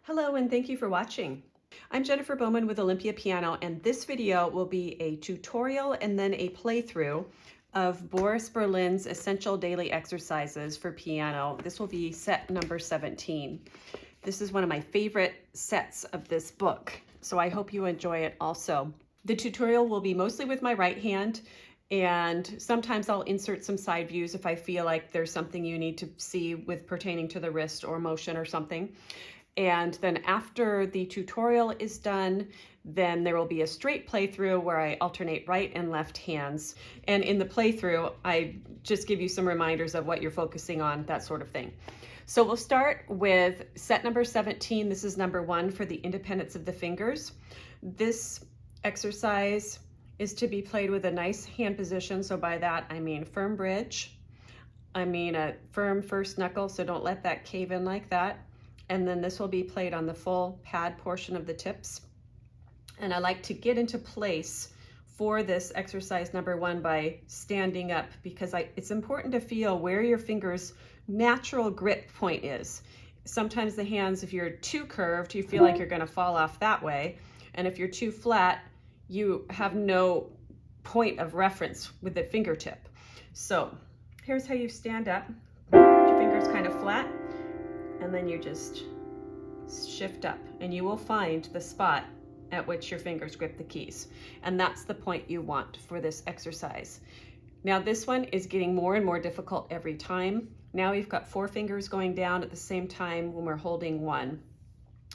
Hello and thank you for watching. I'm Jennifer Bowman with Olympia Piano, and this video will be a tutorial and then a playthrough of Boris Berlin's Essential Daily Exercises for Piano. This will be set number 17. This is one of my favorite sets of this book, so I hope you enjoy it also. The tutorial will be mostly with my right hand, and sometimes I'll insert some side views if I feel like there's something you need to see with pertaining to the wrist or motion or something. And then after the tutorial is done, then there will be a straight playthrough where I alternate right and left hands. And in the playthrough, I just give you some reminders of what you're focusing on, that sort of thing. So we'll start with set number 17. This is number 1 for the independence of the fingers. This exercise is to be played with a nice hand position. So by that, I mean firm bridge. I mean a firm first knuckle, so don't let that cave in like that. And then this will be played on the full pad portion of the tips. And I like to get into place for this exercise number 1 by standing up, because it's important to feel where your finger's natural grip point is. Sometimes the hands, if you're too curved, you feel like you're going to fall off that way. And if you're too flat, you have no point of reference with the fingertip. So here's how you stand up. Your finger's kind of flat. And then you just shift up and you will find the spot at which your fingers grip the keys. And that's the point you want for this exercise. Now this one is getting more and more difficult every time. Now we've got 4 fingers going down at the same time when we're holding 1.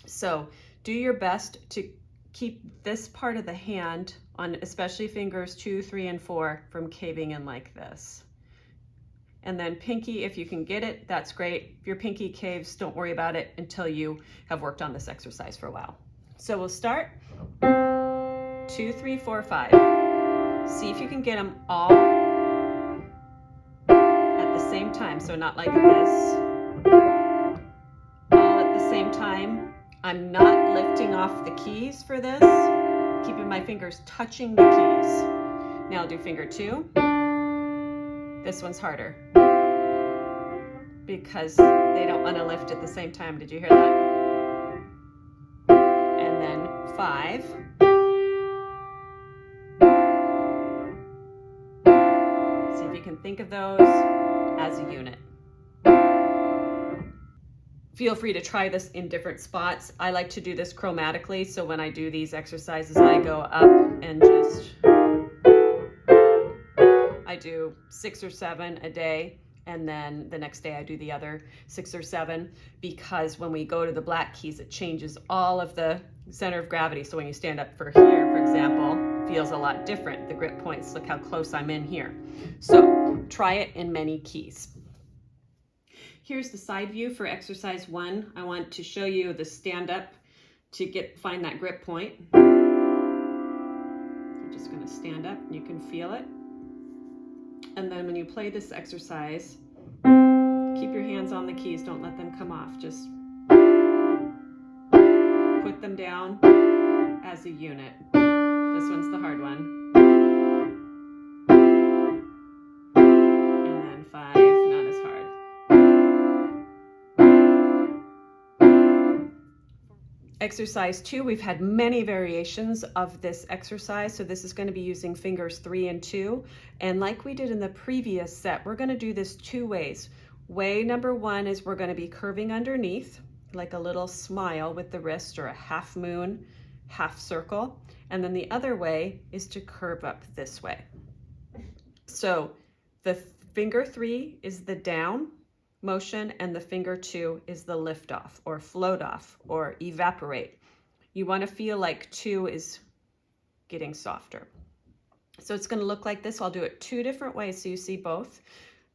So do your best to keep this part of the hand on especially fingers 2, 3, and 4 from caving in like this. And then pinky, if you can get it, that's great. If your pinky caves, don't worry about it until you have worked on this exercise for a while. So we'll start 2, 3, 4, 5. See if you can get them all at the same time. So not like this, all at the same time. I'm not lifting off the keys for this, keeping my fingers touching the keys. Now I'll do finger 2. This one's harder because they don't want to lift at the same time. Did you hear that? And then 5. See if you can think of those as a unit. Feel free to try this in different spots. I like to do this chromatically, so when I do these exercises, I go up and just I do 6 or 7 a day, and then the next day I do the other 6 or 7, because when we go to the black keys, it changes all of the center of gravity. So when you stand up for here, for example, it feels a lot different. The grip points, look how close I'm in here. So try it in many keys. Here's the side view for exercise 1. I want to show you the stand up to find that grip point. You're just going to stand up and you can feel it. And then when you play this exercise, keep your hands on the keys, don't let them come off. Just put them down as a unit. This one's the hard one. And then 5, not as hard. Exercise 2, we've had many variations of this exercise. So this is going to be using fingers 3 and 2. And like we did in the previous set, we're going to do this 2 ways. Way number 1 is we're going to be curving underneath, like a little smile with the wrist, or a half moon, half circle. And then the other way is to curve up this way. So the finger 3 is the down motion, and the finger 2 is the lift off, or float off, or evaporate. You want to feel like 2 is getting softer. So it's going to look like this. I'll do it 2 different ways so you see both.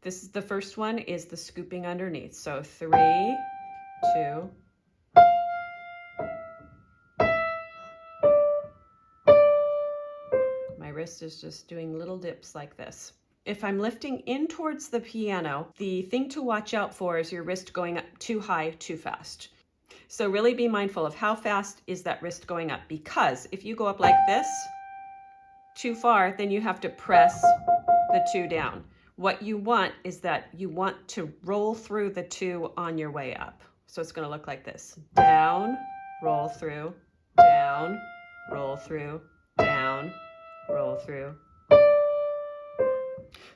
This is the first one, is the scooping underneath. So 3, 2. My wrist is just doing little dips like this. If I'm lifting in towards the piano, the thing to watch out for is your wrist going up too high, too fast. So really be mindful of how fast is that wrist going up, because if you go up like this too far, then you have to press the 2 down. What you want is that you want to roll through the 2 on your way up. So it's going to look like this. Down, roll through, down, roll through, down, roll through.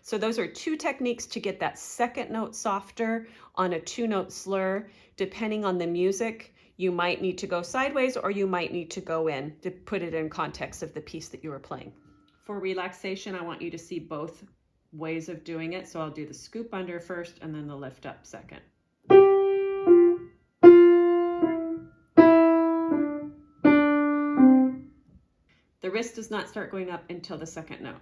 So those are two techniques to get that second note softer on a two-note slur. Depending on the music, you might need to go sideways or you might need to go in to put it in context of the piece that you were playing. For relaxation, I want you to see both ways of doing it. So I'll do the scoop under first and then the lift up second. The wrist does not start going up until the second note.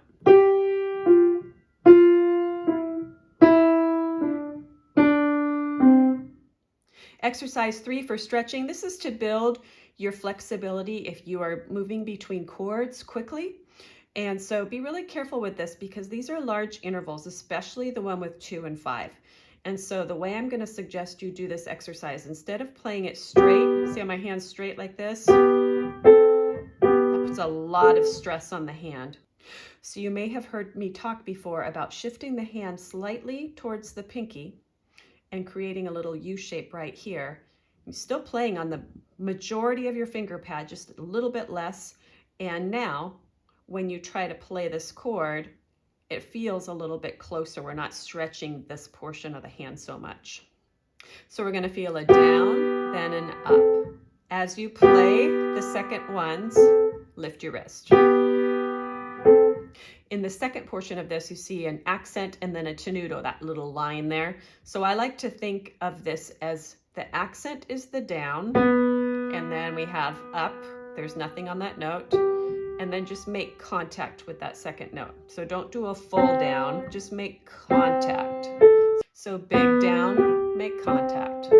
Exercise 3 for stretching. This is to build your flexibility if you are moving between chords quickly. And so be really careful with this because these are large intervals, especially the one with 2 and 5. And so the way I'm going to suggest you do this exercise, instead of playing it straight, see how my hand's straight like this? That puts a lot of stress on the hand. So you may have heard me talk before about shifting the hand slightly towards the pinky and creating a little U shape right here. You're still playing on the majority of your finger pad, just a little bit less. And now, when you try to play this chord, it feels a little bit closer. We're not stretching this portion of the hand so much. So we're gonna feel a down, then an up. As you play the second ones, lift your wrist. In the second portion of this, you see an accent and then a tenuto, that little line there. So I like to think of this as the accent is the down, and then we have up, there's nothing on that note, and then just make contact with that second note. So don't do a full down, just make contact. So big down, make contact,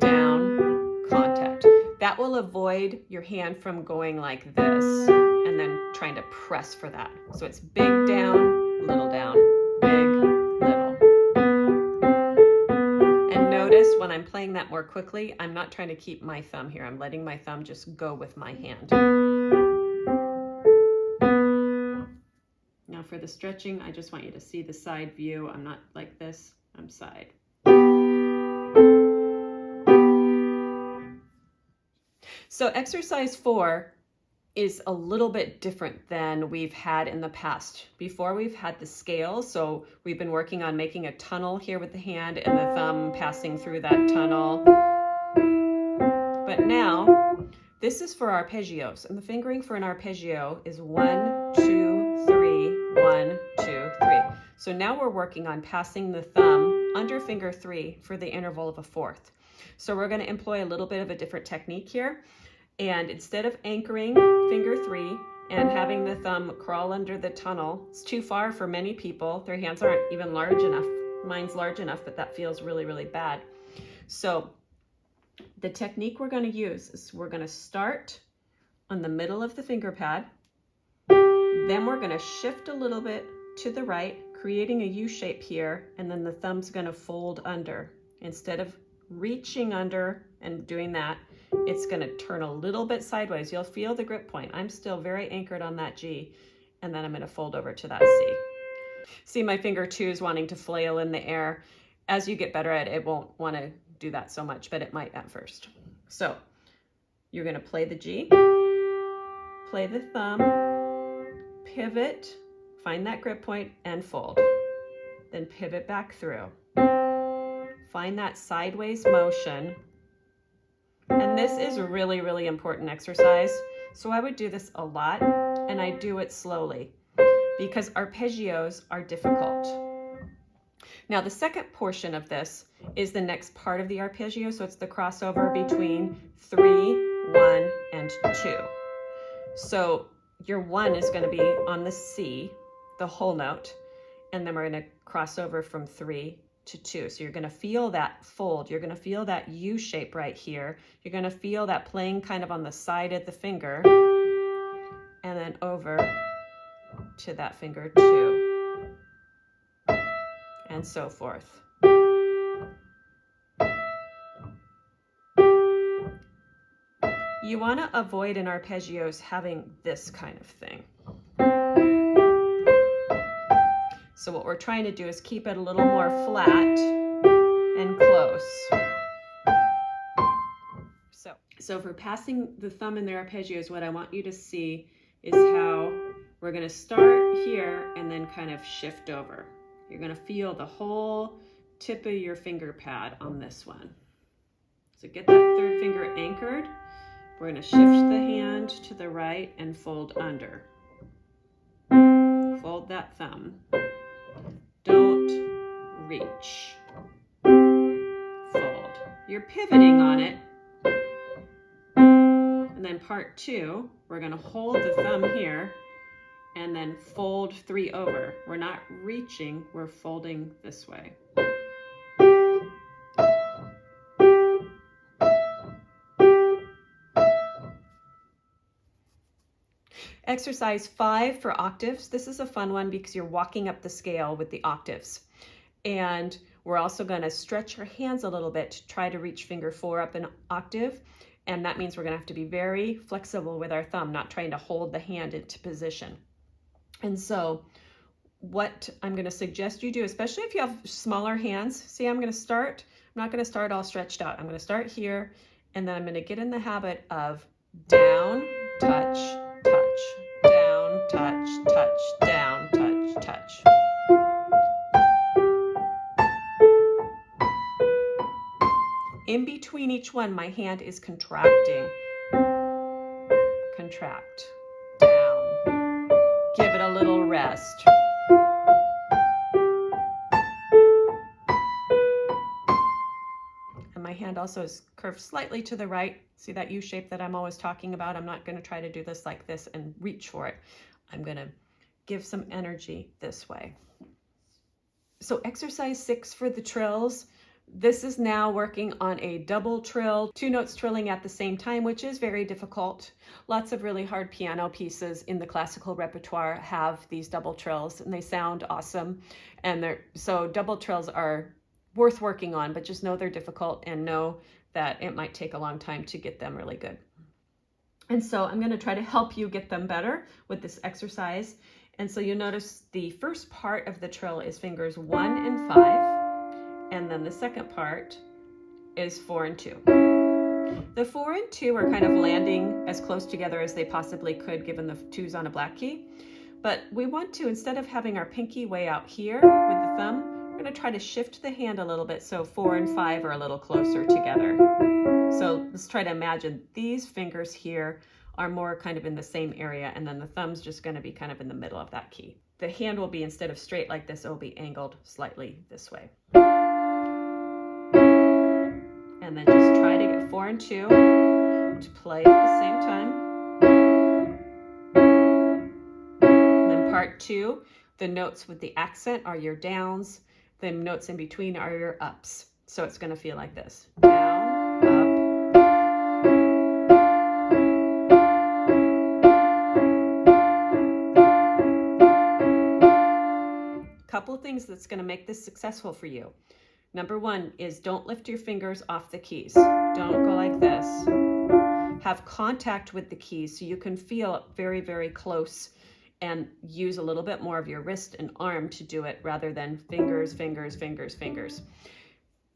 down, contact. That will avoid your hand from going like this and then trying to press for that. So it's big down, big, little. And notice when I'm playing that more quickly, I'm not trying to keep my thumb here. I'm letting my thumb just go with my hand. Now for the stretching, I just want you to see the side view. I'm not like this, I'm side. So exercise 4 is a little bit different than we've had in the past. Before we've had the scale, so we've been working on making a tunnel here with the hand and the thumb passing through that tunnel. But now, this is for arpeggios, and the fingering for an arpeggio is 1, 2, 3, 1, 2, 3. So now we're working on passing the thumb under finger 3 for the interval of a fourth. So we're going to employ a little bit of a different technique here. And instead of anchoring finger 3 and having the thumb crawl under the tunnel, it's too far for many people. Their hands aren't even large enough. Mine's large enough, but that feels really, really bad. So the technique we're going to use is we're going to start on the middle of the finger pad. Then we're going to shift a little bit to the right, creating a U shape here, and then the thumb's going to fold under. Instead of reaching under and doing that, it's going to turn a little bit sideways. You'll feel the grip point. I'm still very anchored on that G, and then I'm going to fold over to that C. See, my finger 2 is wanting to flail in the air. As you get better at it, it won't want to do that so much, but it might at first. So you're going to play the G, play the thumb, pivot, find that grip point, and fold. Then pivot back through. Find that sideways motion. And this is a really, really important exercise. So I would do this a lot, and I do it slowly because arpeggios are difficult. Now the second portion of this is the next part of the arpeggio. So it's the crossover between 3, 1, and 2. So your 1 is going to be on the C, the whole note, and then we're going to cross over from 3 to 2. So you're going to feel that fold. You're going to feel that U shape right here. You're going to feel that playing kind of on the side of the finger and then over to that finger 2 and so forth. You want to avoid in arpeggios having this kind of thing. So what we're trying to do is keep it a little more flat and close. So for passing the thumb in the arpeggios, what I want you to see is how we're going to start here and then kind of shift over. You're going to feel the whole tip of your finger pad on this one. So get that third finger anchored. We're going to shift the hand to the right and fold under. Fold that thumb. Don't reach. Fold. You're pivoting on it. And then part 2, we're going to hold the thumb here and then fold 3 over. We're not reaching, we're folding this way. Exercise 5 for octaves. This is a fun one because you're walking up the scale with the octaves. And we're also going to stretch our hands a little bit to try to reach finger 4 up an octave. And that means we're going to have to be very flexible with our thumb, not trying to hold the hand into position. And so what I'm going to suggest you do, especially if you have smaller hands, see, I'm going to start, I'm not going to start all stretched out. I'm going to start here, and then I'm going to get in the habit of down, touch, touch, down, touch, touch, down, touch, touch. In between each one, my hand is contracting. Contract, down, give it a little rest. And my hand also is curved slightly to the right. See that U shape that I'm always talking about? I'm not going to try to do this like this and reach for it. I'm going to give some energy this way. So exercise 6 for the trills. This is now working on a double trill, 2 notes trilling at the same time, which is very difficult. Lots of really hard piano pieces in the classical repertoire have these double trills, and they sound awesome. And so double trills are worth working on, but just know they're difficult and know that it might take a long time to get them really good. And so I'm going to try to help you get them better with this exercise. And so you notice the first part of the trill is fingers 1 and 5. And then the second part is 4 and 2. The 4 and 2 are kind of landing as close together as they possibly could given the 2's on a black key. But we want to, instead of having our pinky way out here with the thumb, we're going to try to shift the hand a little bit so 4 and 5 are a little closer together. So let's try to imagine these fingers here are more kind of in the same area, and then the thumb's just going to be kind of in the middle of that key. The hand will be, instead of straight like this, it will be angled slightly this way. And then just try to get 4 and 2 to play at the same time. And then part 2, the notes with the accent are your downs. The notes in between are your ups. So it's going to feel like this. Down, up. Couple things that's going to make this successful for you. Number 1 is don't lift your fingers off the keys. Don't go like this. Have contact with the keys so you can feel very, very close and use a little bit more of your wrist and arm to do it rather than fingers, fingers, fingers, fingers.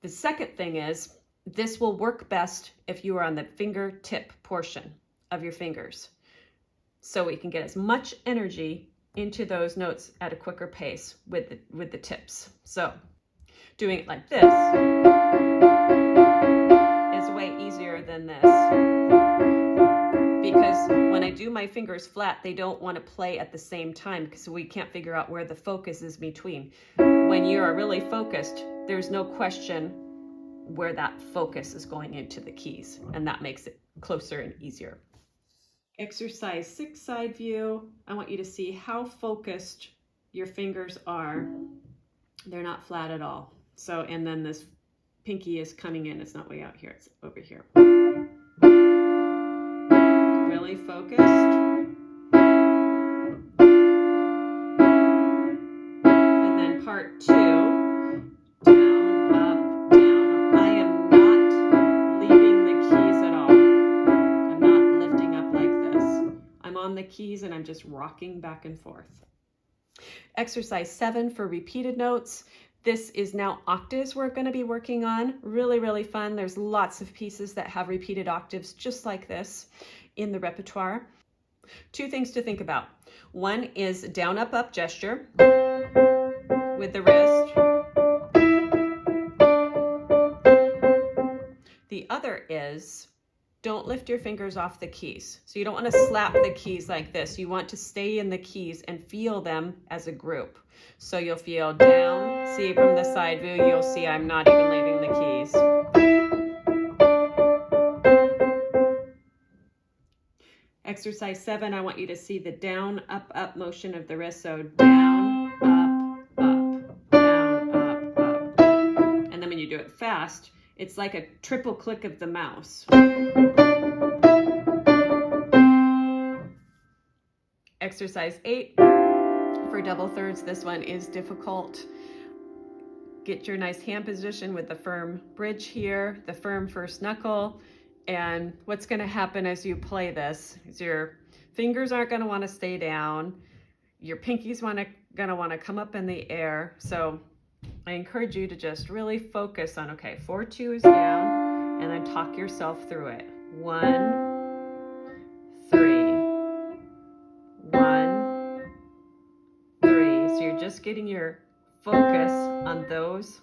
The second thing is this will work best if you are on the fingertip portion of your fingers. So we can get as much energy into those notes at a quicker pace with the tips. So doing it like this is way easier than this, because when I do my fingers flat, they don't want to play at the same time because we can't figure out where the focus is between. When you are really focused, there's no question where that focus is going into the keys, and that makes it closer and easier. Exercise 6 side view. I want you to see how focused your fingers are. They're not flat at all. So, and then this pinky is coming in. It's not way out here, it's over here. Really focused. And then part 2, down, up, down. I am not leaving the keys at all. I'm not lifting up like this. I'm on the keys and I'm just rocking back and forth. Exercise 7 for repeated notes. This is now octaves we're going to be working on. Really, really fun. There's lots of pieces that have repeated octaves just like this in the repertoire. Two things to think about. One is down, up, up gesture with the wrist. The other is don't lift your fingers off the keys. So you don't want to slap the keys like this. You want to stay in the keys and feel them as a group. So you'll feel down. See from the side view, you'll see I'm not even leaving the keys. Exercise 7, I want you to see the down, up, up motion of the wrist. So down, up, up, down, up, up. And then when you do it fast, it's like a triple click of the mouse. Exercise 8, for double thirds, this one is difficult. Get your nice hand position with the firm bridge here, the firm first knuckle, and what's going to happen as you play this is your fingers aren't going to want to stay down, your pinkies going to want to come up in the air, so I encourage you to just really focus on, okay, 4-2 is down, and then talk yourself through it. 1, 3. 1, 3. So you're just getting your focus on those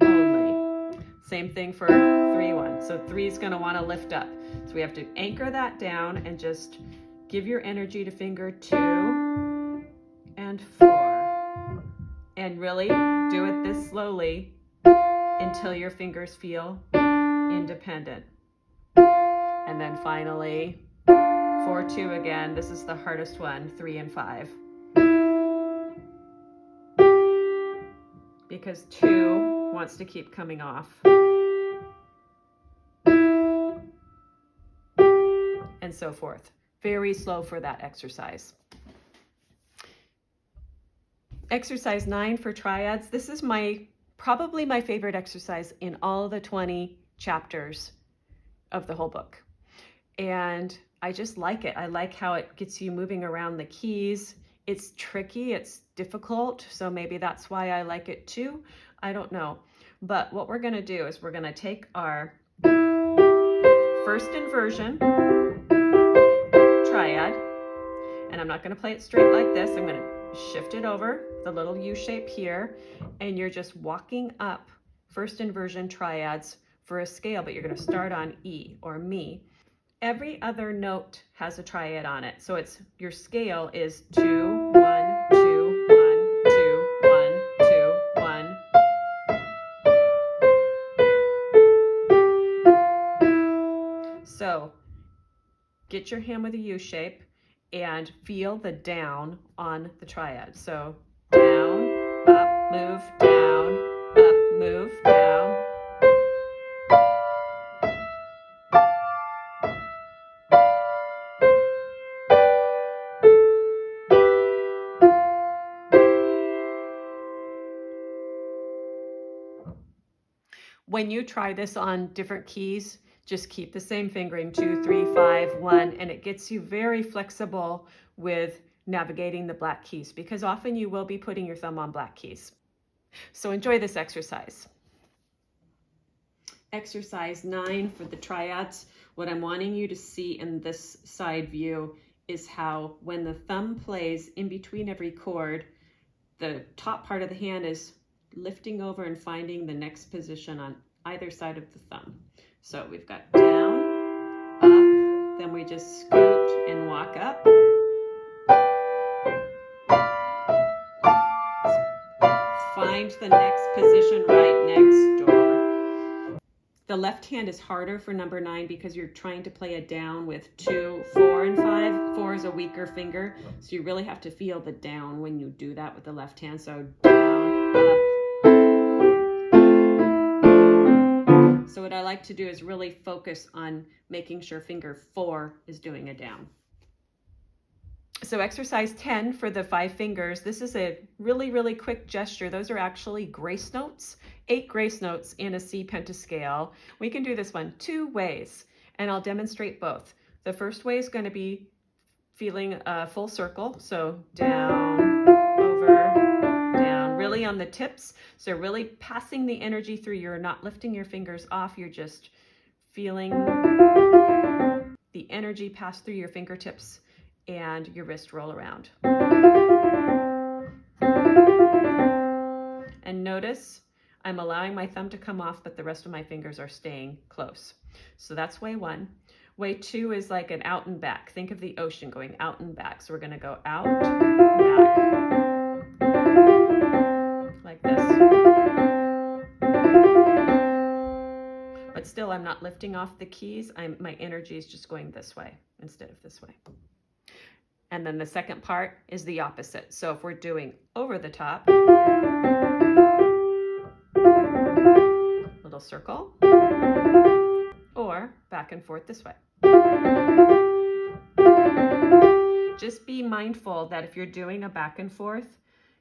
only. Same thing for 3-1. So 3 is going to want to lift up. So we have to anchor that down and just give your energy to finger 2 and 4. And really do it this slowly until your fingers feel independent. And then finally, 4-2 again. This is the hardest one, 3 and 5. Because 2 wants to keep coming off. And so forth. Very slow for that exercise. Exercise 9 for triads. This is probably my favorite exercise in all the 20 chapters of the whole book. And I just like it. I like how it gets you moving around the keys. It's tricky, it's difficult, so maybe that's why I like it too. I don't know. But what we're going to do is we're going to take our first inversion triad, and I'm not going to play it straight like this. I'm going to shift it over, the little U shape here, and you're just walking up first inversion triads for a scale, but you're going to start on E or Mi. Every other note has a triad on it. So your scale is 2, 1, 2, 1, 2, 1, 2, 1. So get your hand with a U shape and feel the down on the triad. So down, up, move, down, up, move, down. When you try this on different keys, just keep the same fingering, 2, 3, 5, 1, and it gets you very flexible with navigating the black keys because often you will be putting your thumb on black keys. So enjoy this exercise. Exercise 9 for the triads. What I'm wanting you to see in this side view is how when the thumb plays in between every chord, the top part of the hand is lifting over and finding the next position on either side of the thumb. So we've got down, up, then we just scoot and walk up. Find the next position right next door. The left hand is harder for number 9 because you're trying to play a down with 2, 4, and 5. 4 is a weaker finger, so you really have to feel the down when you do that with the left hand. So down, up. So what I like to do is really focus on making sure finger 4 is doing a down. So exercise 10 for the 5 fingers. This is a really, really quick gesture. Those are actually grace notes, 8 grace notes in a C pentascale. We can do this one 2 ways, and I'll demonstrate both. The first way is going to be feeling a full circle. So down, over, down, really on the tips. So really passing the energy through. You're not lifting your fingers off. You're just feeling the energy pass through your fingertips and your wrist roll around. And notice I'm allowing my thumb to come off, but the rest of my fingers are staying close. So that's way one. Way two is like an out and back. Think of the ocean going out and back. So we're going to go out, back, like this. But still, I'm not lifting off the keys. My energy is just going this way instead of this way. And then the second part is the opposite. So if we're doing over the top, little circle, or back and forth this way. Just be mindful that if you're doing a back and forth,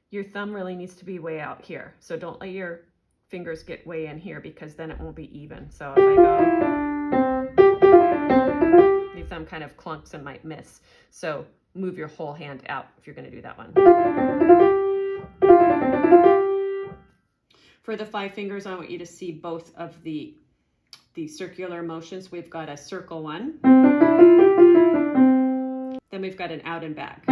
your thumb really needs to be way out here. So don't let your fingers get way in here because then it won't be even. So if I go, your thumb kind of clunks and might miss. So move your whole hand out if you're going to do that one. For the 5 fingers, I want you to see both of the circular motions. We've got a circle one, then we've got an out and back.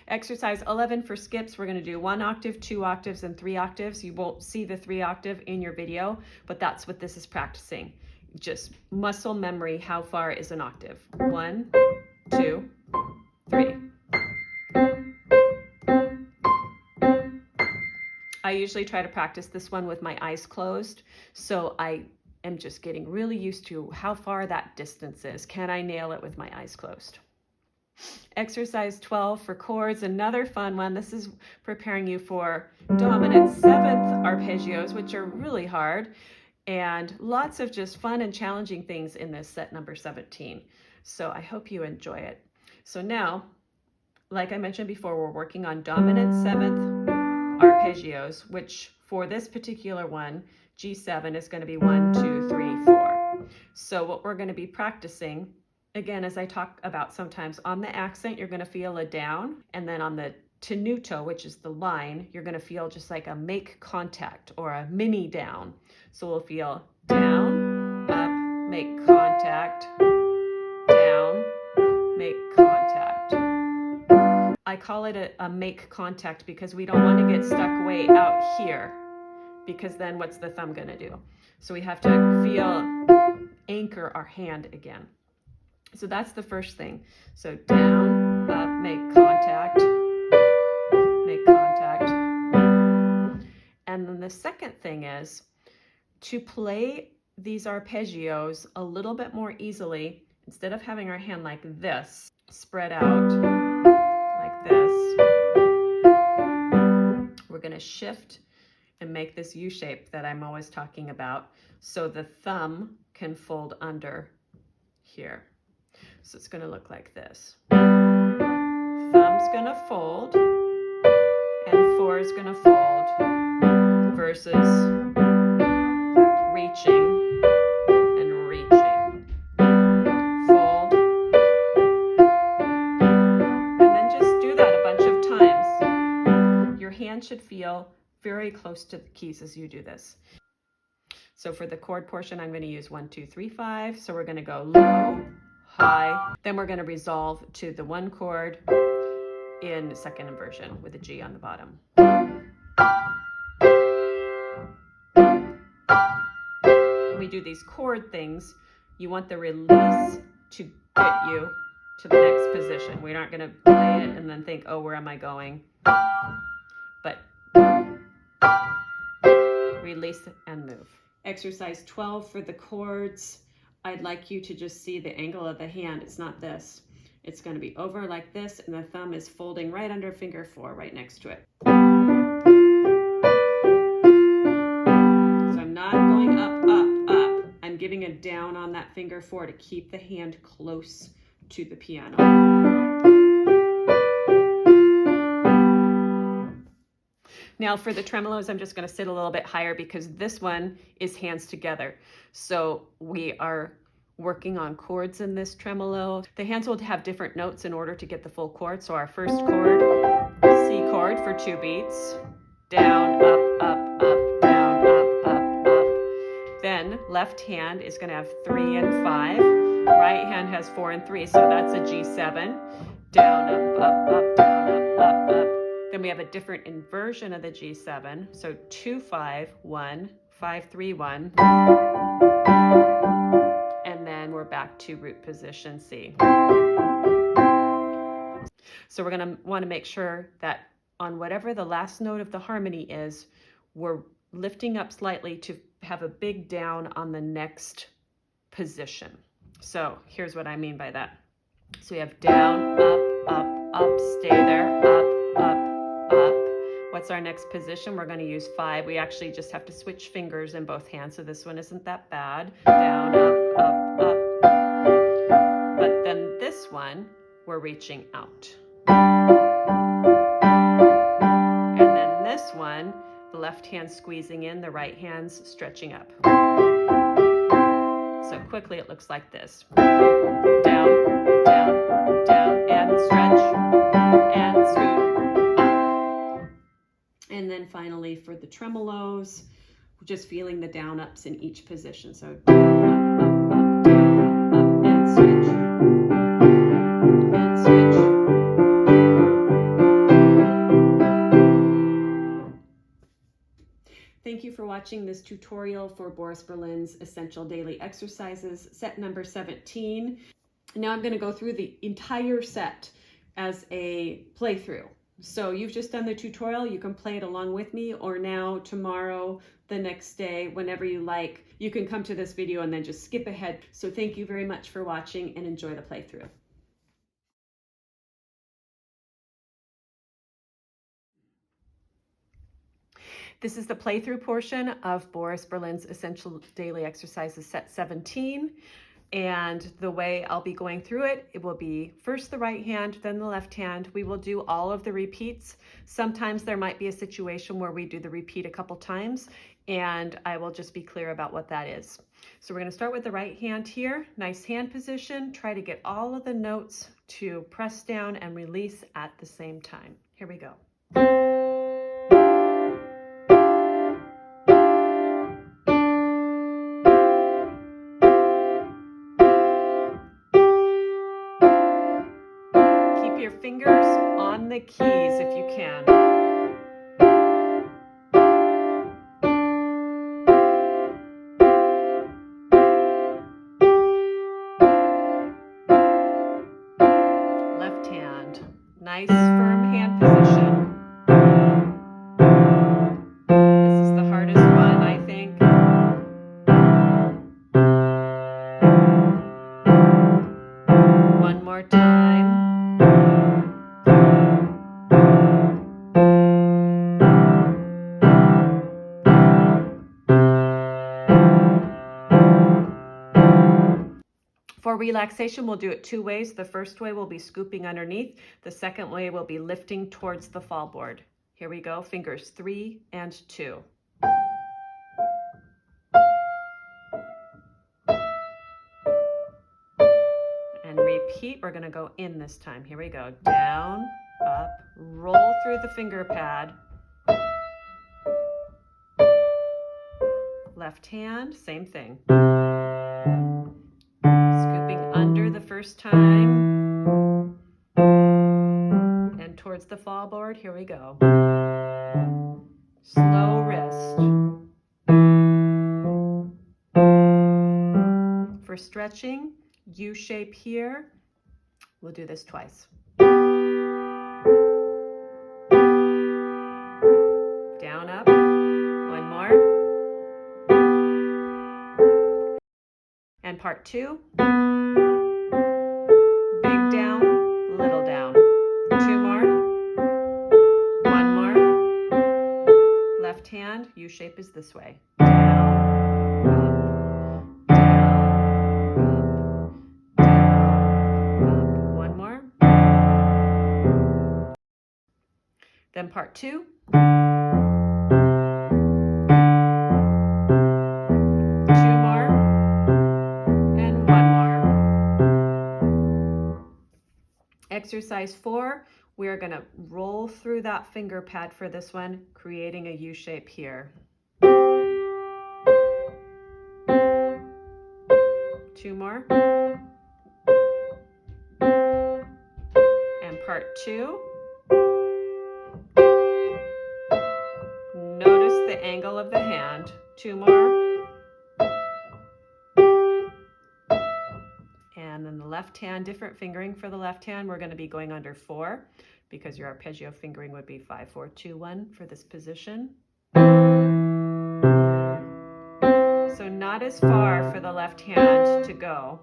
Exercise 11 for skips, we're going to do 1 octave, 2 octaves, and 3 octaves. You won't see the 3 octave in your video, but that's what this is practicing. Just muscle memory, how far is an octave? 1, 2, 3. I usually try to practice this one with my eyes closed, so I am just getting really used to how far that distance is. Can I nail it with my eyes closed? Exercise 12 for chords, another fun one. This is preparing you for dominant 7th arpeggios, which are really hard, and lots of just fun and challenging things in this set number 17. So I hope you enjoy it. So now, like I mentioned before, we're working on dominant 7th arpeggios, which for this particular one, G7 is going to be 1, 2, 3, 4. So what we're going to be practicing, again, as I talk about sometimes, on the accent, you're going to feel a down, and then on the tenuto, which is the line, you're going to feel just like a make contact or a mini down. So we'll feel down, up, make contact, down, make contact. I call it a make contact because we don't want to get stuck way out here, because then what's the thumb going to do? So we have to feel, anchor our hand again. So that's the first thing. So down, up, make contact, make contact. And then the second thing is to play these arpeggios a little bit more easily. Instead of having our hand like this, spread out like this, we're going to shift and make this U shape that I'm always talking about, so the thumb can fold under here. So it's going to look like this. Thumb's going to fold, and 4 is going to fold, versus reaching and reaching. Fold. And then just do that a bunch of times. Your hand should feel very close to the keys as you do this. So for the chord portion, I'm going to use 1, 2, 3, 5. So we're going to go low, high. Then we're going to resolve to the 1 chord in second inversion with a G on the bottom. When we do these chord things, you want the release to get you to the next position. We're not going to play it and then think, oh, where am I going? But release and move. Exercise 12 for the chords. I'd like you to just see the angle of the hand. It's not this. It's going to be over like this, and the thumb is folding right under finger 4, right next to it. So I'm not going up, up, up. I'm giving a down on that finger 4 to keep the hand close to the piano. Now for the tremolos, I'm just going to sit a little bit higher because this one is hands together. So we are working on chords in this tremolo. The hands will have different notes in order to get the full chord. So our first chord is 2 beats. Down, up, up, up, down, up, up, up. Then left hand is going to have 3 and 5. Right hand has 4 and 3, so that's a G7. Down, up, up, up, down, up, up, up. Then we have a different inversion of the G7. So 2, 5, 1, 5, 3, 1. And then we're back to root position C. So we're going to want to make sure that on whatever the last note of the harmony is, we're lifting up slightly to have a big down on the next position. So here's what I mean by that. So we have down, up, up, up, stay there, up, up, up. What's our next position? We're going to use 5. We actually just have to switch fingers in both hands, so this one isn't that bad. Down, up, up, up. But then this one, we're reaching out. And then this one, the left hand squeezing in, the right hand's stretching up. So quickly it looks like this. Down, down, down, and stretch, and scoop up. And then finally for the tremolos, just feeling the down ups in each position. So down, up, up, up, down, up, and switch, and switch. Thank you for watching this tutorial for Boris Berlin's Essential Daily Exercises, set number 17. Now I'm going to go through the entire set as a playthrough. So you've just done the tutorial, you can play it along with me, or now, tomorrow, the next day, whenever you like, you can come to this video and then just skip ahead. So thank you very much for watching and enjoy the playthrough. This is the playthrough portion of Boris Berlin's Essential Daily Exercises set 17. And the way I'll be going through it, it will be first the right hand, then the left hand. We will do all of the repeats. Sometimes there might be a situation where we do the repeat a couple times, and I will just be clear about what that is. So we're going to start with the right hand here. Nice hand position. Try to get all of the notes to press down and release at the same time. Here we go. Your fingers on the keys if you can. Left hand, nice firm hand position. This is the hardest one, I think. One more time. For relaxation, we'll do it 2 ways. The first way will be scooping underneath. The second way will be lifting towards the fall board. Here we go, fingers 3 and 2. And repeat, we're gonna go in this time. Here we go, down, up, roll through the finger pad. Left hand, same thing. Under the first time and towards the fall board. Here we go. Slow wrist. For stretching, U shape here. We'll do this twice. Down, up. One more. And part 2. Hand, U shape is this way. Down, up, down, up, down, up. One more. Then part 2. 2 more. And 1 more. Exercise 4. We are going to roll through that finger pad for this one, creating a U shape here. 2 more. And part 2. Notice the angle of the hand. 2 more. And then the left hand, different fingering for the left hand. We're going to be going under 4 because your arpeggio fingering would be 5, 4, 2, 1 for this position. So not as far for the left hand to go.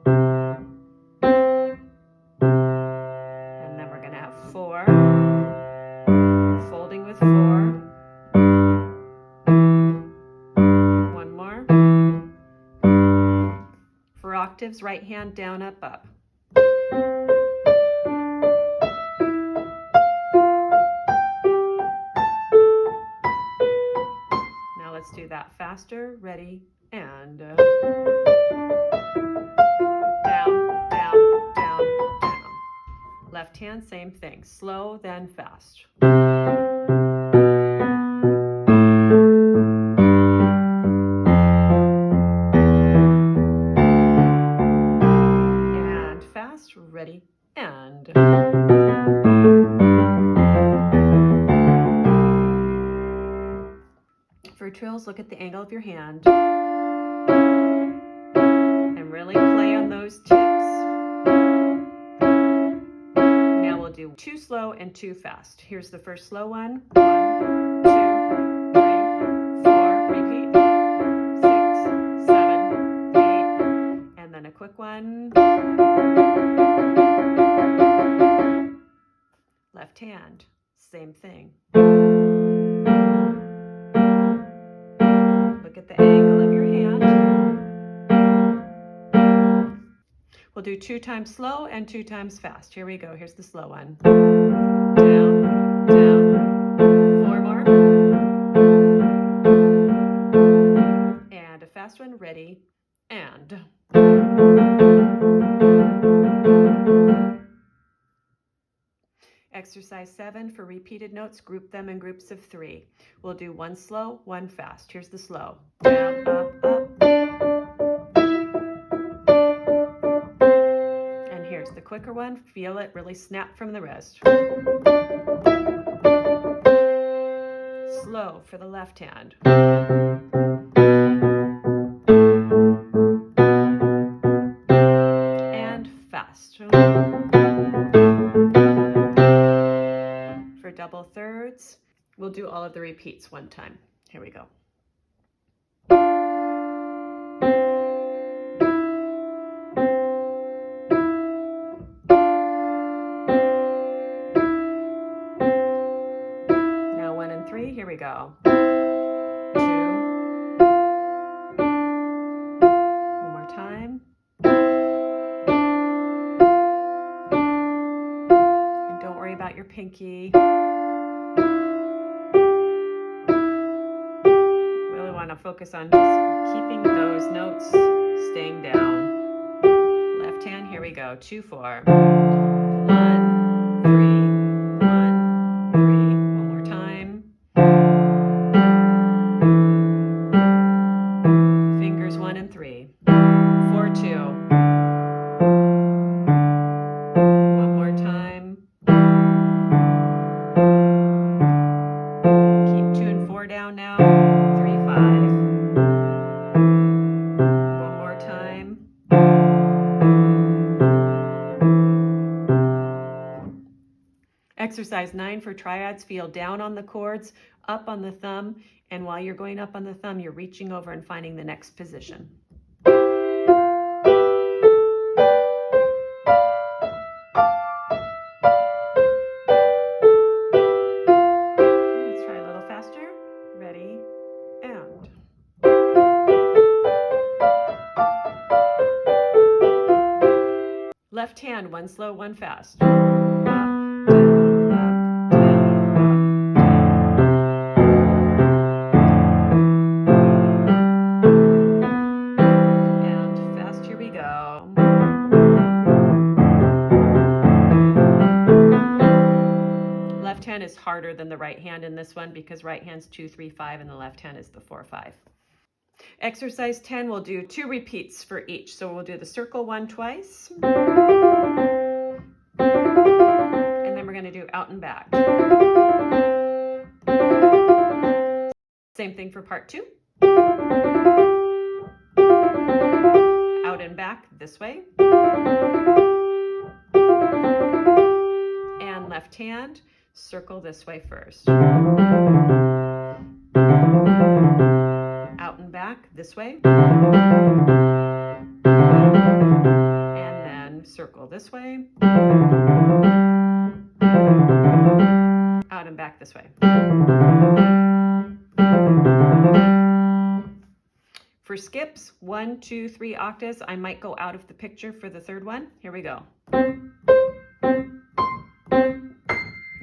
And then we're going to have 4, folding with 4. 1 more. For octaves, right hand down, up, up. Now let's do that faster. Ready, and down, down, down, down. Left hand, same thing. Slow, then fast. And fast, ready, and. For trills, look at the angle of your hand and really play on those tips. Now we'll do 2 slow and 2 fast. Here's the first slow one. 1, 2, 3, 4. Repeat. 6, 7, 8. And then a quick one. Left hand, same thing. Look at the angle of your hand. We'll do 2 times slow and 2 times fast. Here we go. Here's the slow one. Down, down. 4 more. And a fast one. Ready, and. Exercise 7 for repeated notes, group them in groups of 3. We'll do 1 slow, 1 fast. Here's the slow. Down, up, up. And here's the quicker one. Feel it really snap from the wrist. Slow for the left hand. And fast. For double thirds, we'll do all of the repeats one time. Here we go. Now 1 and 3, here we go. 2. One more time. And don't worry about your pinky. Focus on just keeping those notes staying down. Left hand, here we go. 2, 4. 1, 3, 1, 3. One more time. Fingers 1 and 3. 4, 2. One more time. Keep 2 and 4 down now. 3, 5. Exercise 9 for triads, feel down on the chords, up on the thumb, and while you're going up on the thumb, you're reaching over and finding the next position. Let's try a little faster. Ready, and. Left hand, 1 slow, 1 fast. harder than the right hand in this one because right hand's 2, 3, 5 and the left hand is the 4, 5. Exercise 10, we'll do 2 repeats for each. So we'll do the circle one twice. And then we're going to do out and back. Same thing for part 2. Out and back this way. And left hand, circle this way first. Out and back this way. And then circle this way. Out and back this way. For skips, 1, 2, 3 octaves, I might go out of the picture for the third one. Here we go.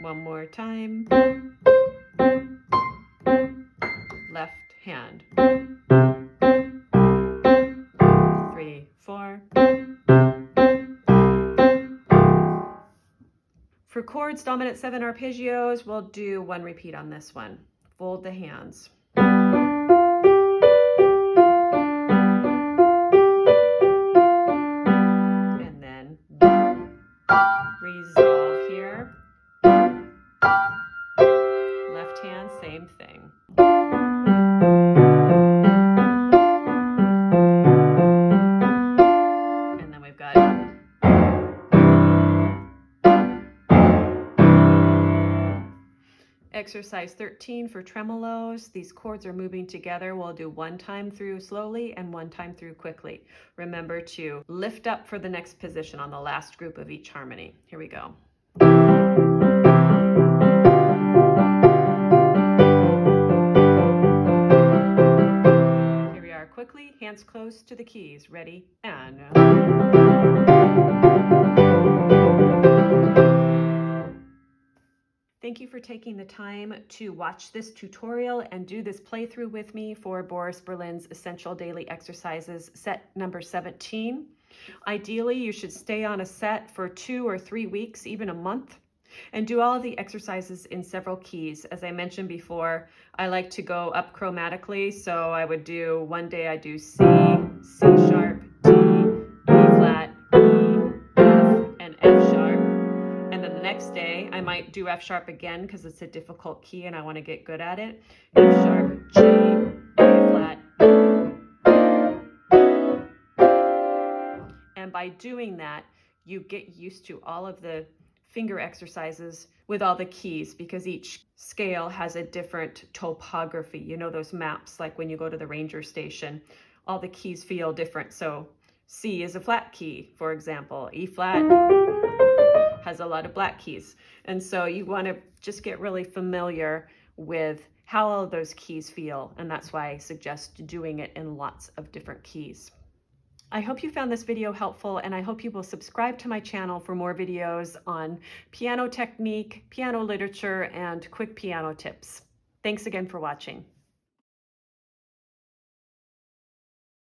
One more time. Left hand. 3, 4. For chords, dominant 7 arpeggios, we'll do 1 repeat on this one. Fold the hands. And then resolve here. Left hand, same thing. And then we've got exercise 13 for tremolos. These chords are moving together. We'll do 1 time through slowly and 1 time through quickly. Remember to lift up for the next position on the last group of each harmony. Here we go. Here we are quickly, hands close to the keys. Ready, and... Thank you for taking the time to watch this tutorial and do this playthrough with me for Boris Berlin's Essential Daily Exercises, set number 17. Ideally, you should stay on a set for 2 or 3 weeks, even a month, and do all of the exercises in several keys. As I mentioned before, I like to go up chromatically, so I would do, one day I do C, C sharp, D, E flat, E, F, and F sharp. And then the next day, I might do F sharp again because it's a difficult key and I want to get good at it. F sharp, G, A flat. And by doing that, you get used to all of the finger exercises with all the keys because each scale has a different topography. You know those maps, like when you go to the ranger station, all the keys feel different. So C is a flat key, for example. E flat has a lot of black keys. And so you want to just get really familiar with how all of those keys feel. And that's why I suggest doing it in lots of different keys. I hope you found this video helpful, and I hope you will subscribe to my channel for more videos on piano technique, piano literature, and quick piano tips. Thanks again for watching.